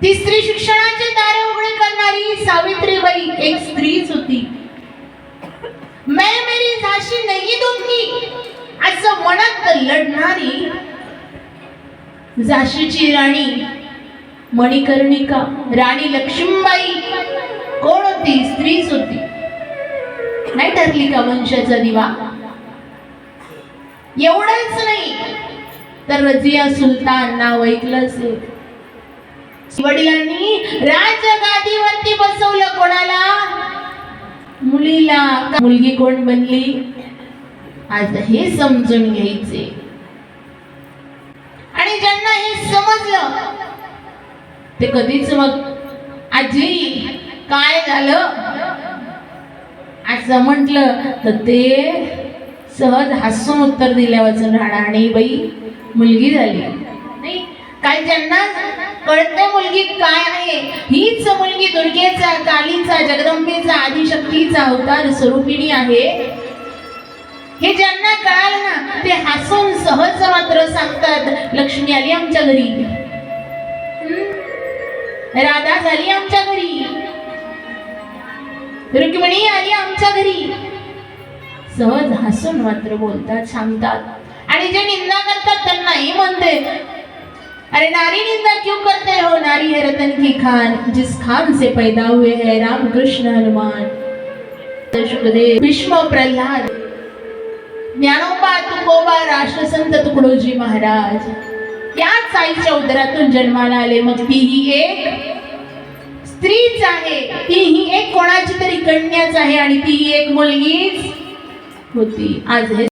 ती स्त्री शिक्षणाचे दारे उघडे करणारी सावित्रीबाई एक स्त्रीच होती. मैं मेरी झाशी नाही दूंगी असं म्हणत लढणारी झाशीची राणी मणिकर्णिका, राणी लक्ष्मीबाई कोण होती? स्त्रीच होती. नाही ठरली का वंशाचा दिवा? एवढंच नाही तर रजिया सुलतान नाव ऐकलं असेल. वडिलांनी राजगादीवरती बसवलं कोणाला? मुलीला. मुलगी कोण बनली आज हे समजून घ्यायचे. आणि ज्यांना हे समजलं ते कधीच मग आजी काय झालं असं म्हटलं तर ते सहज हसून उत्तर दिल्यावर राहणार बाई मुलगी झाली. नाही काय ज्यांना कळते मुलगी काय आहे, हीच मुलगी दुर्गेचा, कालीचा, जगदंबेचा, आदिशक्तीचा अवतार स्वरूपिणी आहे, हे ज्यांना कळालं ना ते हसून सहज मात्र सांगतात लक्ष्मी आली आमच्या घरी, राधा झाली आमच्या घरी, रुक्मिणी आली आमच्या घरी. सहज हसून मात्र बोलतात, सांगतात. आणि जे निंदा करतात त्यांनाही म्हणते अरे नारी निंदा क्यों करते हो, नारी है रतन की खान, जिस खान से पैदा हुए हैं राम कृष्ण हनुमान. सुखदेव, भीष्म, प्रल्हाद, ज्ञानोबा, तुकोबा, राष्ट्रसंत तुकडोजी महाराज याच आईच्या उदरातून जन्माला आले. मग तीही एक स्त्रीच आहे, तीही एक कोणाची तरी कन्याच आहे आणि तीही एक मुलगीच होती. आज हे